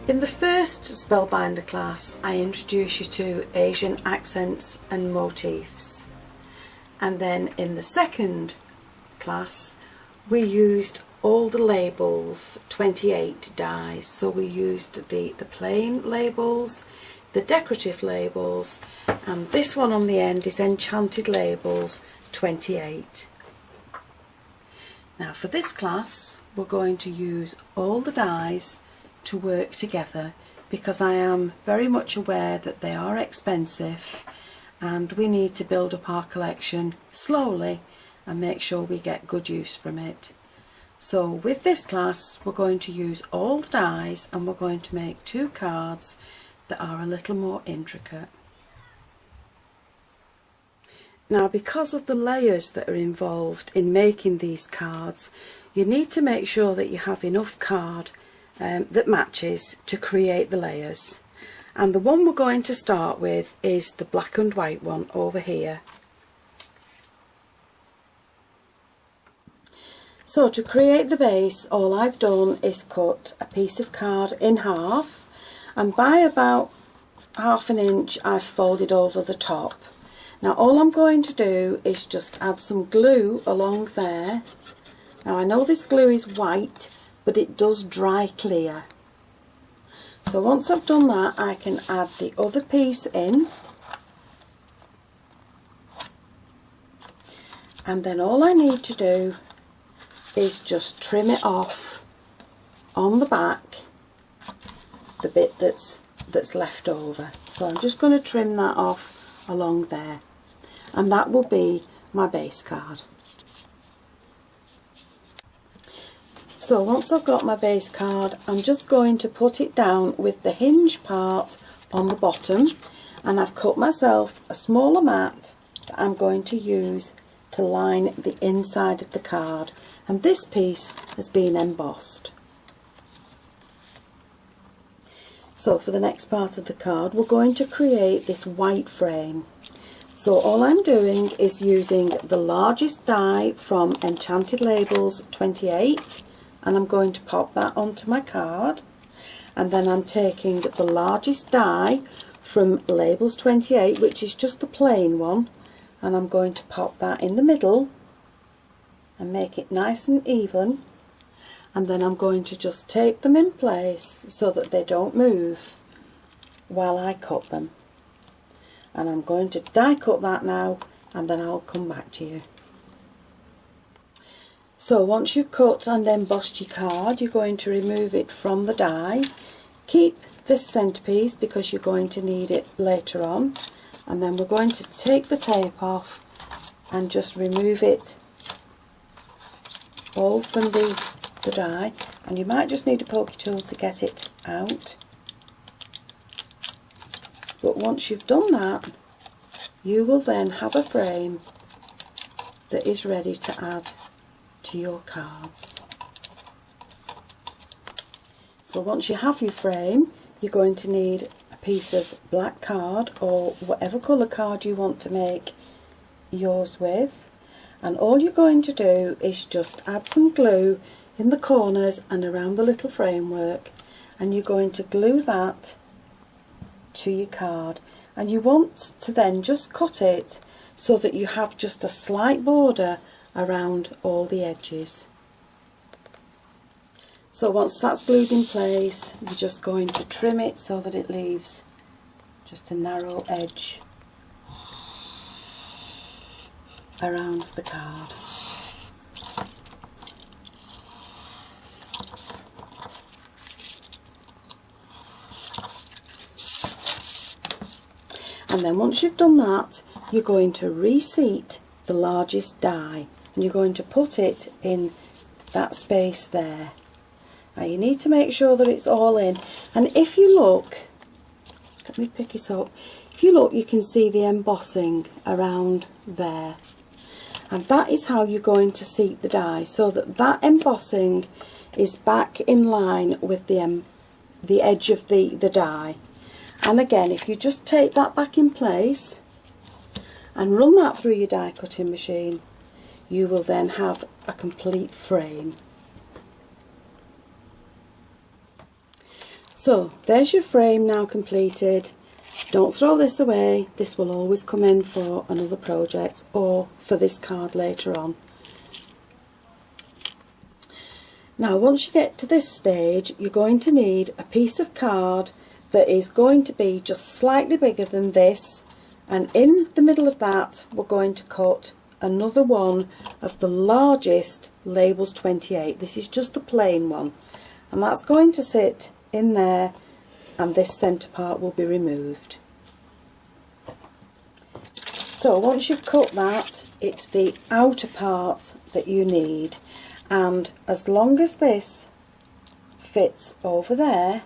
In the first Spellbinder class, I introduced you to Asian accents and motifs, and then in the second class we used all the labels, 28 dies. So we used the plain labels, the decorative labels, and this one on the end is Enchanted Labels 28. Now for this class we're going to use all the dies to work together, because I am very much aware that they are expensive and we need to build up our collection slowly and make sure we get good use from it. So with this class we're going to use all the dies and we're going to make 2 cards that are a little more intricate. Now, because of the layers that are involved in making these cards, you need to make sure that you have enough card that matches to create the layers. And the one we're going to start with is the black and white one over here. So to create the base, all I've done is cut a piece of card in half, and by about 1/2 inch I've folded over the top. Now all I'm going to do is just add some glue along there. Now I know this glue is white, but it does dry clear. So once I've done that, I can add the other piece in, and then all I need to do is just trim it off on the back, the bit that's left over. So I'm just going to trim that off along there, and that will be my base card. So once I've got my base card, I'm just going to put it down with the hinge part on the bottom, and I've cut myself a smaller mat that I'm going to use to line the inside of the card, and this piece has been embossed. So for the next part of the card we're going to create this white frame. So all I'm doing is using the largest die from Enchanted Labels 28, and I'm going to pop that onto my card, and then I'm taking the largest die from Labels 28, which is just the plain one, and I'm going to pop that in the middle and make it nice and even, and then I'm going to just tape them in place so that they don't move while I cut them. And I'm going to die cut that now, and then I'll come back to you. So once you've cut and embossed your card, you're going to remove it from the die. Keep this centerpiece because you're going to need it later on, and then we're going to take the tape off and just remove it all from the die, and you might just need a pokey tool to get it out. But once you've done that, you will then have a frame that is ready to add to your cards. So once you have your frame, you're going to need a piece of black card or whatever colour card you want to make yours with, and all you're going to do is just add some glue in the corners and around the little framework, and you're going to glue that to your card, and you want to then just cut it so that you have just a slight border around all the edges. So once that's glued in place, you're just going to trim it so that it leaves just a narrow edge around the card. And then once you've done that, you're going to reseat the largest die, and you're going to put it in that space there. Now you need to make sure that it's all in, and if you look, let me pick it up, if you look you can see the embossing around there, and that is how you're going to seat the die, so that that embossing is back in line with the edge of the die. And again, if you just tape that back in place and run that through your die cutting machine, you will then have a complete frame. So there's your frame now completed. Don't throw this away, this will always come in for another project or for this card later on. Now once you get to this stage, you're going to need a piece of card that is going to be just slightly bigger than this, and in the middle of that we're going to cut another one of the largest Labels 28. This is just a plain one, and that's going to sit in there, and this centre part will be removed. So once you've cut that, it's the outer part that you need, and as long as this fits over there,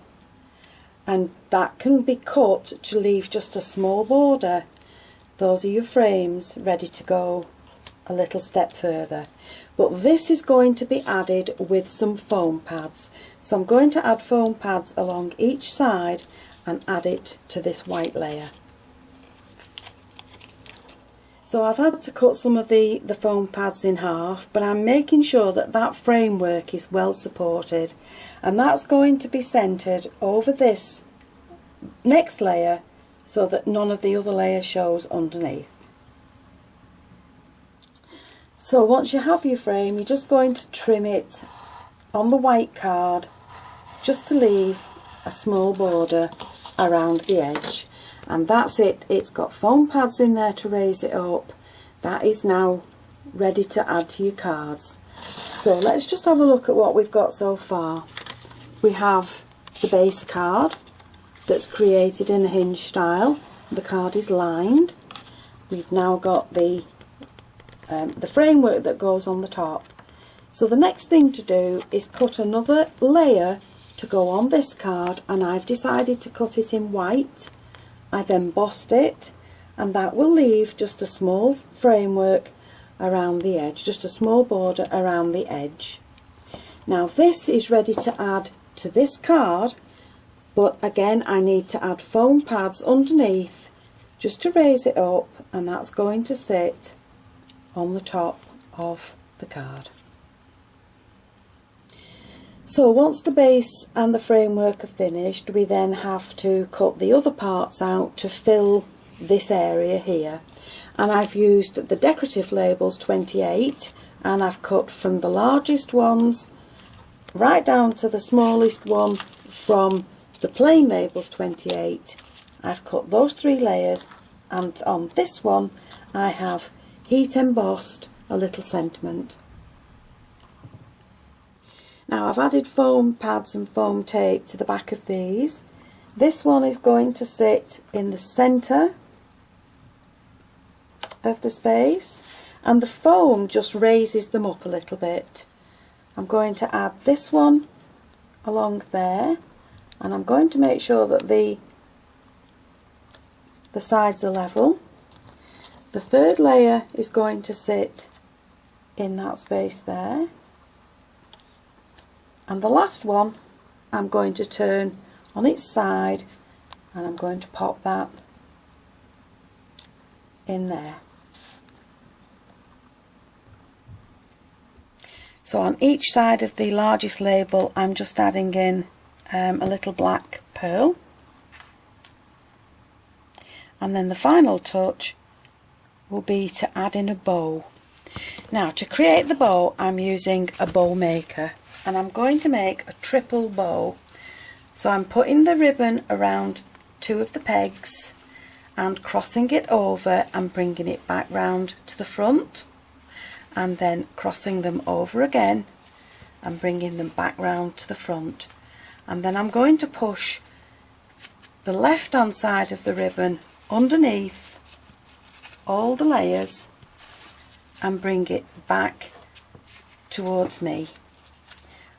and that can be cut to leave just a small border, those are your frames ready to go a little step further. But this is going to be added with some foam pads, so I'm going to add foam pads along each side and add it to this white layer. So I've had to cut some of the foam pads in half, but I'm making sure that that framework is well supported, and that's going to be centred over this next layer so that none of the other layers shows underneath. So once you have your frame, you're just going to trim it on the white card just to leave a small border around the edge, and that's it. It's got foam pads in there to raise it up. That is now ready to add to your cards. So let's just have a look at what we've got so far. We have the base card that's created in a hinge style. The card is lined. We've now got the framework that goes on the top. So the next thing to do is cut another layer to go on this card, and I've decided to cut it in white. I've embossed it, and that will leave just a small framework around the edge, just a small border around the edge. Now this is ready to add to this card, but again I need to add foam pads underneath just to raise it up, and that's going to sit on the top of the card. So once the base and the framework are finished, we then have to cut the other parts out to fill this area here, and I've used the Decorative Labels 28, and I've cut from the largest ones right down to the smallest one from the plain Labels 28. I've cut those 3 layers, and on this one I have heat embossed a little sentiment. Now I've added foam pads and foam tape to the back of these. This one is going to sit in the centre of the space, and the foam just raises them up a little bit. I'm going to add this one along there, and I'm going to make sure that the sides are level. The third layer is going to sit in that space there, and the last one I'm going to turn on its side, and I'm going to pop that in there. So on each side of the largest label I'm just adding in a little black pearl, and then the final touch will be to add in a bow. Now to create the bow I'm using a bow maker, and I'm going to make a triple bow. So I'm putting the ribbon around 2 of the pegs and crossing it over and bringing it back round to the front, and then crossing them over again and bringing them back round to the front, and then I'm going to push the left hand side of the ribbon underneath all the layers and bring it back towards me,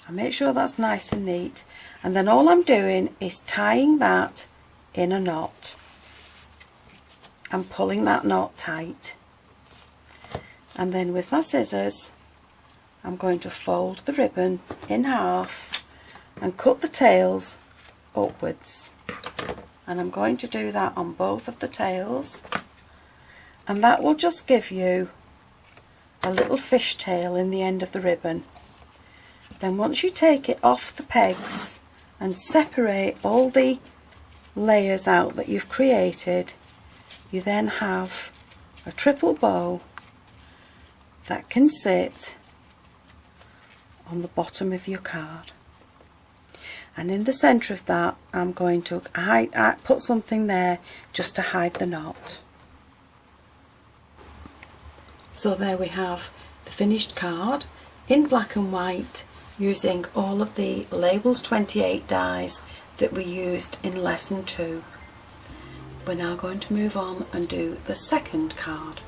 and make sure that's nice and neat, and then all I'm doing is tying that in a knot and pulling that knot tight, and then with my scissors I'm going to fold the ribbon in half and cut the tails upwards, and I'm going to do that on both of the tails, and that will just give you a little fishtail in the end of the ribbon. Then once you take it off the pegs and separate all the layers out that you've created, you then have a triple bow that can sit on the bottom of your card. And in the centre of that, I'm going to put something there just to hide the knot. So there we have the finished card in black and white, using all of the Labels 28 dies that we used in lesson 2. We're now going to move on and do the second card.